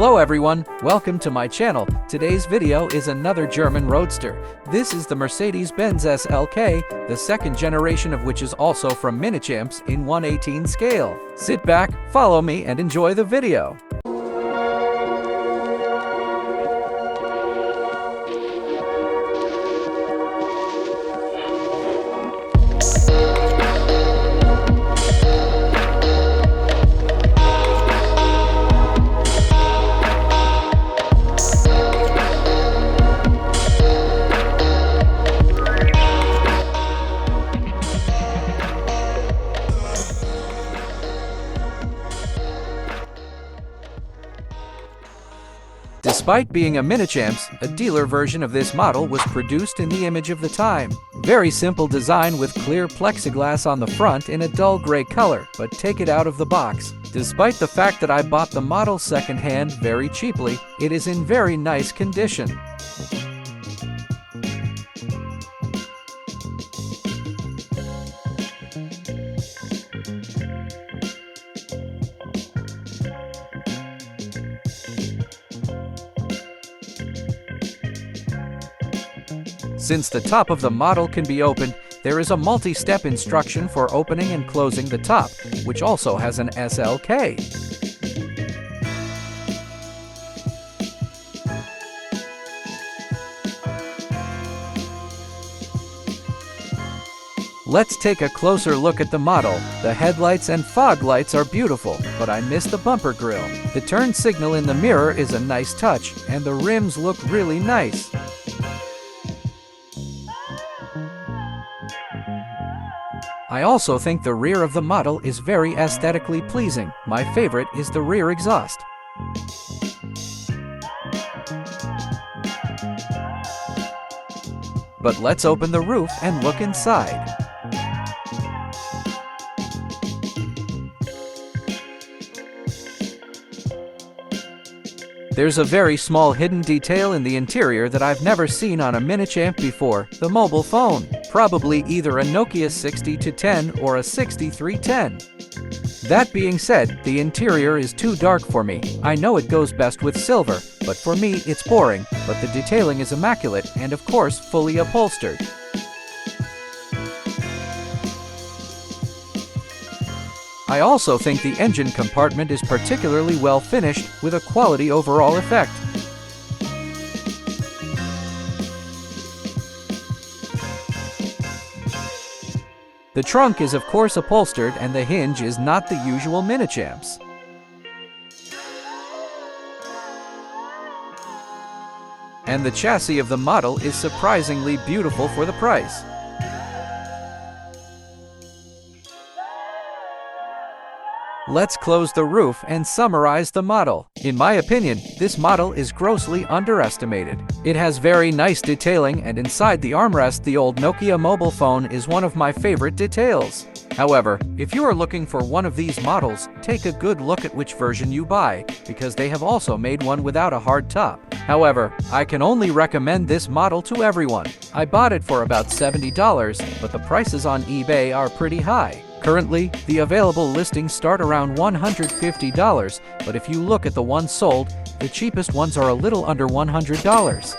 Hello everyone, welcome to my channel. Today's video is another German Roadster. This is the Mercedes-Benz SLK, the second generation of which is also from minichamps in 1/18 scale. Sit back, follow me and enjoy the video. Despite being a minichamps, a dealer version of this model was produced in the image of the time. Very simple design with clear plexiglass on the front in a dull gray color, but take it out of the box. Despite the fact that I bought the model secondhand very cheaply, it is in very nice condition. Since the top of the model can be opened, there is a multi-step instruction for opening and closing the top, which also has an SLK. Let's take a closer look at the model. The headlights and fog lights are beautiful, but I missed the bumper grille. The turn signal in the mirror is a nice touch, and the rims look really nice. I also think the rear of the model is very aesthetically pleasing. My favorite is the rear exhaust. But let's open the roof and look inside. There's a very small hidden detail in the interior that I've never seen on a minichamp before, the mobile phone. Probably either a Nokia 6010 or a 6310. That being said, the interior is too dark for me. I know it goes best with silver, but for me it's boring, but the detailing is immaculate and of course fully upholstered. I also think the engine compartment is particularly well finished with a quality overall effect. The trunk is of course upholstered and the hinge is not the usual minichamps. And the chassis of the model is surprisingly beautiful for the price. Let's close the roof and summarize the model. In my opinion, this model is grossly underestimated. It has very nice detailing, and inside the armrest the old Nokia mobile phone is one of my favorite details. However, if you are looking for one of these models, take a good look at which version you buy, because they have also made one without a hard top. However, I can only recommend this model to everyone. I bought it for about $70, but the prices on eBay are pretty high. Currently, the available listings start around $150, but if you look at the ones sold, the cheapest ones are a little under $100.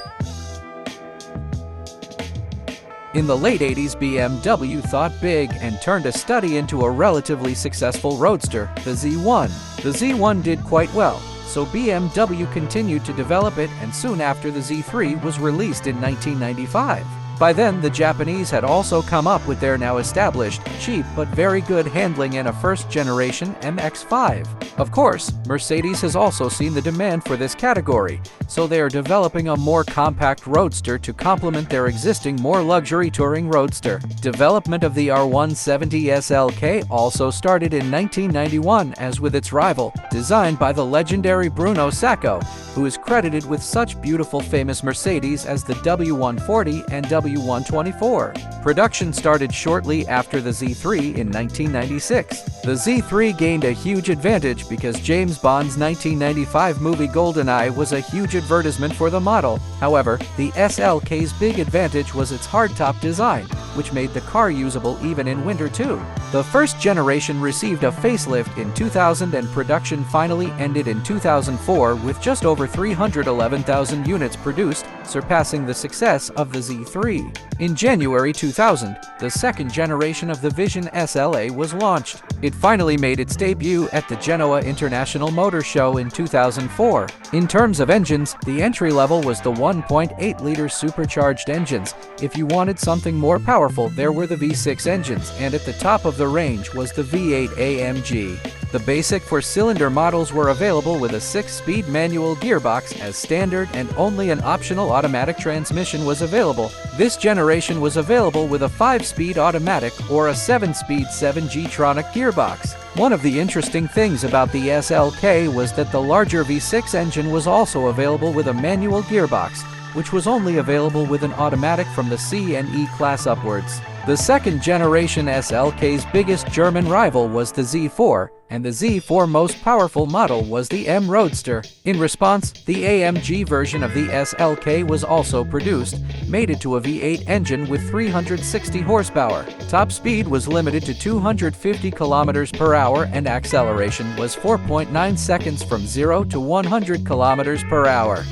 In the late 80s, BMW thought big and turned a study into a relatively successful roadster, the Z1. The Z1 did quite well, so BMW continued to develop it, and soon after the Z3 was released in 1995. By then, the Japanese had also come up with their now established, cheap but very good handling in a first-generation MX-5. Of course, Mercedes has also seen the demand for this category, so they are developing a more compact roadster to complement their existing more luxury touring roadster. Development of the R170 SLK also started in 1991, as with its rival, designed by the legendary Bruno Sacco, who is credited with such beautiful famous Mercedes as the W140 and W124. Production started shortly after the Z3 in 1996. The Z3 gained a huge advantage because James Bond's 1995 movie GoldenEye was a huge advertisement for the model. However, the SLK's big advantage was its hardtop design. which made the car usable even in winter too. The first generation received a facelift in 2000 and production finally ended in 2004 with just over 311,000 units produced, surpassing the success of the Z3. In January 2000, the second generation of the Vision SLA was launched. It finally made its debut at the Genoa International Motor Show in 2004. In terms of engines, the entry level was the 1.8-liter supercharged engines. If you wanted something more powerful, there were the V6 engines, and at the top of the range was the V8 AMG. The basic four-cylinder models were available with a 6-speed manual gearbox as standard, and only an optional automatic transmission was available. This generation was available with a 5-speed automatic or a 7-speed 7G-tronic gearbox. One of the interesting things about the SLK was that the larger V6 engine was also available with a manual gearbox, which was only available with an automatic from the C and E class upwards. The second generation SLK's biggest German rival was the Z4, and the Z4 most powerful model was the M Roadster. In response, the AMG version of the SLK was also produced, mated to a V8 engine with 360 horsepower. Top speed was limited to 250 km per hour and acceleration was 4.9 seconds from 0 to 100 km per hour.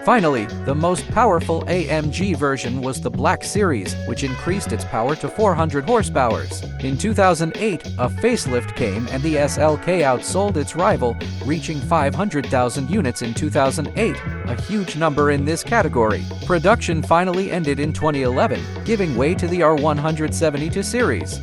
Finally, the most powerful AMG version was the Black Series, which increased its power to 400 horsepower. In 2008, a facelift came and the SLK outsold its rival, reaching 500,000 units in 2008, a huge number in this category. Production finally ended in 2011, giving way to the R172 series.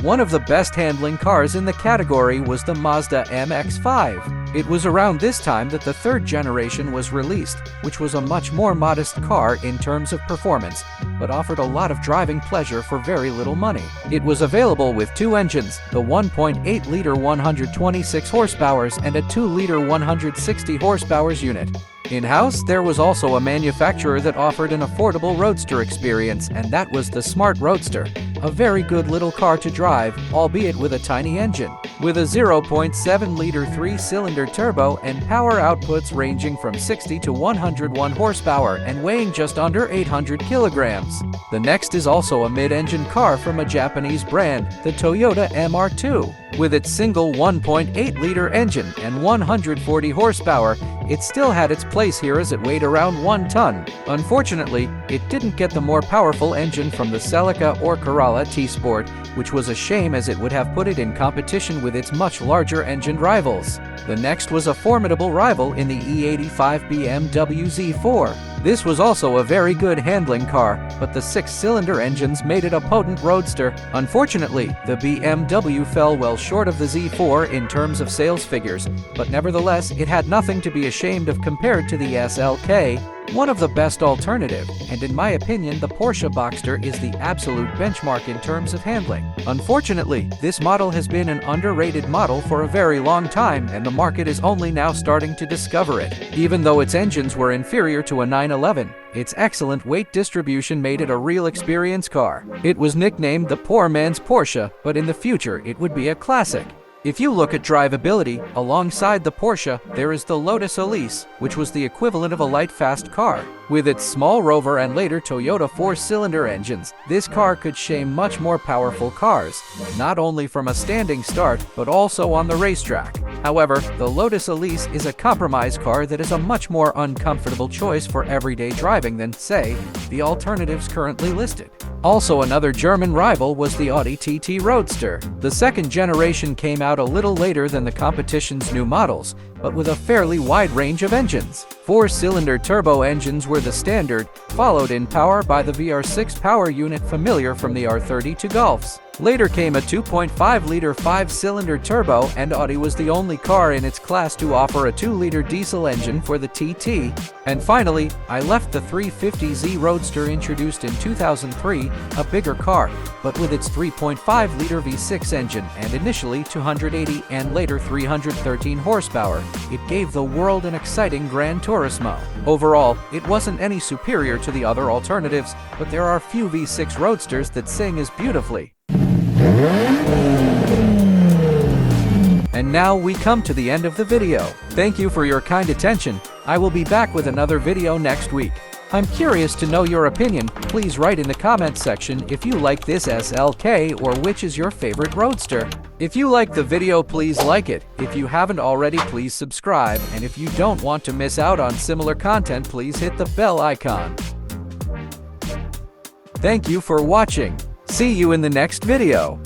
One of the best handling cars in the category was the Mazda MX-5. It was around this time that the third generation was released, which was a much more modest car in terms of performance, but offered a lot of driving pleasure for very little money. It was available with two engines, the 1.8-liter 126 horsepower and a 2-liter 160 horsepower unit. In-house, there was also a manufacturer that offered an affordable roadster experience, and that was the Smart Roadster, a very good little car to drive, albeit with a tiny engine. With a 0.7-liter 3-cylinder turbo and power outputs ranging from 60 to 101 horsepower and weighing just under 800 kilograms. The next is also a mid-engine car from a Japanese brand, the Toyota MR2. With its single 1.8-liter engine and 140 horsepower, it still had its place here as it weighed around 1 ton. Unfortunately, it didn't get the more powerful engine from the Celica or Corolla T-Sport, which was a shame as it would have put it in competition with its much larger engined rivals. The next was a formidable rival in the E85 BMW Z4. This was also a very good handling car, but the 6-cylinder engines made it a potent roadster. Unfortunately, the BMW fell well short of the Z4 in terms of sales figures, but nevertheless, it had nothing to be ashamed of compared to the SLK, one of the best alternative, and in my opinion the Porsche Boxster is the absolute benchmark in terms of handling. Unfortunately, this model has been an underrated model for a very long time and the market is only now starting to discover it. Even though its engines were inferior to a 911, its excellent weight distribution made it a real experience car. It was nicknamed the poor man's Porsche, but in the future it would be a classic. If you look at drivability, alongside the Porsche, there is the Lotus Elise, which was the equivalent of a light fast car. With its small Rover and later Toyota 4-cylinder engines, this car could shame much more powerful cars, not only from a standing start, but also on the racetrack. However, the Lotus Elise is a compromise car that is a much more uncomfortable choice for everyday driving than, say, the alternatives currently listed. Also, another German rival was the Audi TT Roadster. The second generation came out a little later than the competition's new models, but with a fairly wide range of engines. 4-cylinder turbo engines were the standard, followed in power by the VR6 power unit familiar from the R32 Golfs. Later came a 2.5-liter 5-cylinder turbo, and Audi was the only car in its class to offer a 2-liter diesel engine for the TT. And finally, I left the 350Z Roadster introduced in 2003, a bigger car, but with its 3.5-liter V6 engine and initially 280 and later 313 horsepower, it gave the world an exciting Gran Turismo. Overall, it wasn't any superior to the other alternatives, but there are few V6 Roadsters that sing as beautifully. And now we come to the end of the video. Thank you for your kind attention. I will be back with another video next week. I'm curious to know your opinion. Please write in the comment section if you like this SLK or which is your favorite Roadster. If you like the video, please like it. If you haven't already, please subscribe. And if you don't want to miss out on similar content, please hit the bell icon. Thank you for watching. See you in the next video.